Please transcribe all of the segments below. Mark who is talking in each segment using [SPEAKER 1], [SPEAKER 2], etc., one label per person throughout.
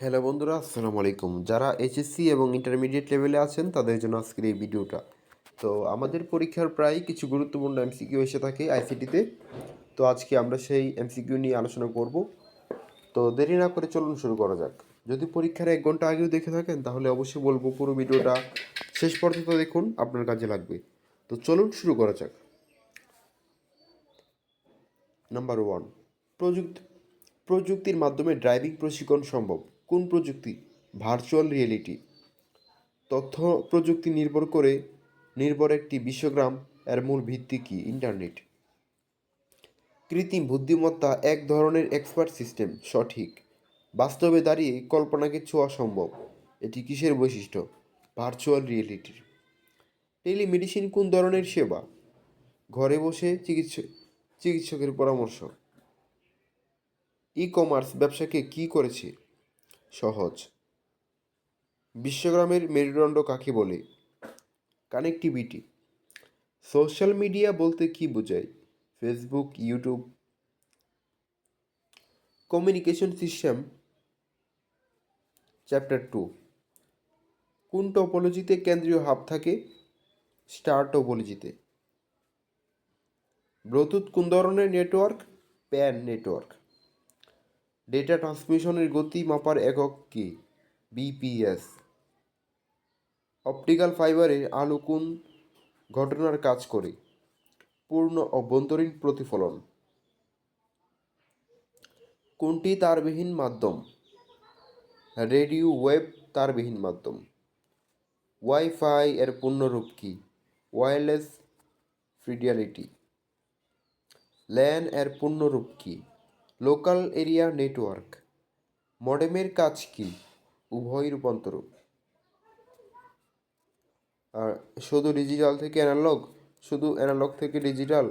[SPEAKER 1] Hello বন্ধুরা, আসসালামু আলাইকুম। যারা এইচএসসি এবং ইন্টারমিডিয়েট লেভেলে আছেন তাদের জন্য আজকের এই ভিডিওটা। তো আমাদের পরীক্ষার প্রায় কিছু গুরুত্বপূর্ণ এমসিকিউ এসে থাকে আইসিটিতে। তো আজকে আমরা সেই এমসিকিউ নিয়ে আলোচনা করব। তো দেরি না করে চলুন শুরু করা যাক। যদি পরীক্ষার 1 ঘন্টা আগেও দেখে থাকেন তাহলে অবশ্যই বলবো পুরো ভিডিওটা শেষ পর্যন্ত দেখুন, আপনার কাজে লাগবে। তো চলুন শুরু করা যাক। নাম্বার 1, প্রযুক্তি প্রযুক্তির মাধ্যমে ড্রাইভিং প্রশিক্ষণ সম্ভব। কোন প্রযুক্তি? Virtual reality. তথ্য প্রযুক্তি নির্ভর একটি বিশ্বগ্রাম এর মূল ভিত্তি কি? ইন্টারনেট। কৃত্রিম বুদ্ধিমত্তা এক ধরনের এক্সপার্ট সিস্টেম। সঠিক। বাস্তবে দাঁড়িয়ে কল্পনাকে ছোঁয়া সম্ভব। এটি কিসের বৈশিষ্ট্য? ভার্চুয়াল রিয়েলিটির। টেলিমেডিসিন কোন ধরনের সেবা? ঘরে বসে চিকিৎসকের পরামর্শ। ই কমার্স ব্যবসাকে কী করেছে? সহজ। বিশ্বগ্রামের মেরুদণ্ড কাকে বলে? কানেক্টিভিটি। সোশ্যাল মিডিয়া বলতে কী বোঝায়? Facebook, YouTube. Communication system chapter 2। কোন টপোলজিতে কেন্দ্রীয় হাব থাকে? স্টার টপোলজিতে। ব্লুটুথ কোন ধরনের নেটওয়ার্ক? Pan network. ডেটা ট্রান্সমিশনের গতি মাপার একক কি? বিপিএস। অপটিক্যাল ফাইবারের আলো কোন ঘটনার কাজ করে? পূর্ণ অভ্যন্তরীণ প্রতিফলন। কোনটি তারবিহীন মাধ্যম? রেডিও ওয়েভ তারবিহীন মাধ্যম। ওয়াইফাই এর পূর্ণরূপ কি? Wireless fidelity. ল্যান এর পূর্ণরূপ কি? Local area network. মডেমের কাজ কি? উভয় রূপান্তরক। আর শুধু ডিজিটাল থেকে অ্যানালগ, শুধু অ্যানালগ থেকে ডিজিটাল,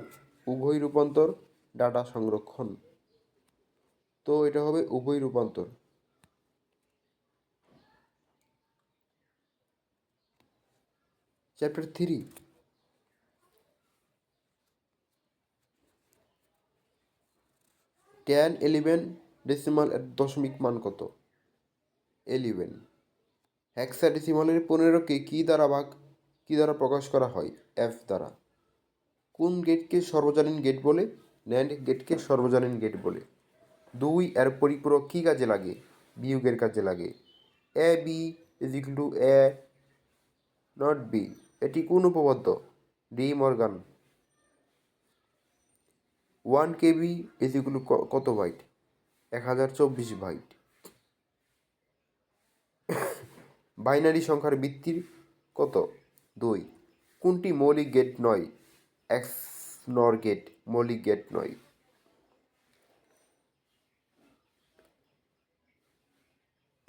[SPEAKER 1] উভয় রূপান্তর, ডাটা সংরক্ষণ। তো এটা হবে উভয় রূপান্তর। চ্যাপ্টার 3। 1011 ডেসিমাল এর দশমিক মান কত? 11। হেক্সাডেসিমালের 15কে কী দ্বারা প্রকাশ করা হয়? এফ দ্বারা। কোন গেটকে সর্বজনীন গেট বলে? ন্যান্ড গেটকে সর্বজনীন গেট বলে। 2 এর পরিপূরক কী কাজে লাগে? বিয়োগের কাজে লাগে। A B is equal to A not B. এটি কোন উপপাদ্য? De Morgan. 1 KB is equal to কত বাইট? 1024 বাইট। বাইনারি সংখ্যার ভিত্তির কত? 2। কোনটি মৌলিক গেট নয়? এক্সনর গেট মৌলিক গেট নয়।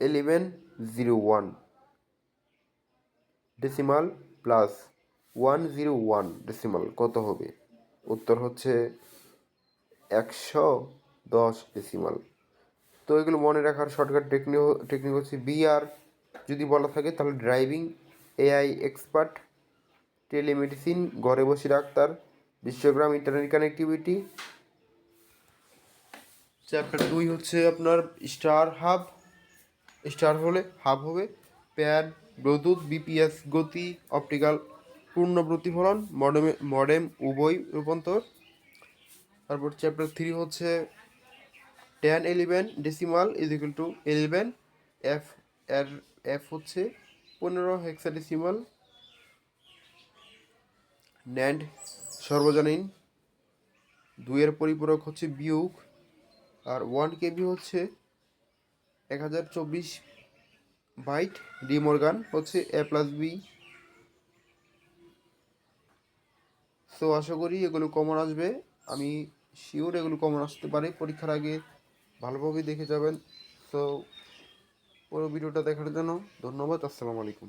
[SPEAKER 1] 1101 ডেসিমাল প্লাস 101 ডেসিমাল কত হবে? উত্তর হচ্ছে 110 ডেসিমাল। তো এগুলো মনে রাখার শর্টকাট টেকনিক হচ্ছে বিআর যদি বলা থাকে তাহলে ড্রাইভিং, এআই এক্সপার্ট, টেলিমেডিসিন ঘরে বসে ডাক্তার, বিশ্বগ্রাম ইন্টারনেট কানেক্টিভিটি। চ্যাপ্টার 2 হচ্ছে আপনার স্টার হাব। স্টার হলে হাব হবে প্যাড, ব্লুটুথ, বিপিএস গতি, অপটিক্যাল পূর্ণ প্রতিফলন, মডেম উভয় রূপান্তর। তারপর চ্যাপ্টার 3 হচ্ছে 1011 decimal is equal two 11। F এর এফ হচ্ছে 15 হেক্সাডেসিমাল। ন্যান্ড সর্বজনীন। 2 এর পরিপূরক হচ্ছে বিয়োগ। আর 1 কেবি হচ্ছে 1024 বাইট। ডি মর্গান হচ্ছে এ প্লাস বি। সো আশা করি এগুলো কমন আসবে। আমি শিওর এগুলো কমন আসতে পারে। পরীক্ষার আগে ভালোভাবে দেখে যাবেন। সো পুরো ভিডিওটা দেখার জন্য ধন্যবাদ। আসসালামু আলাইকুম।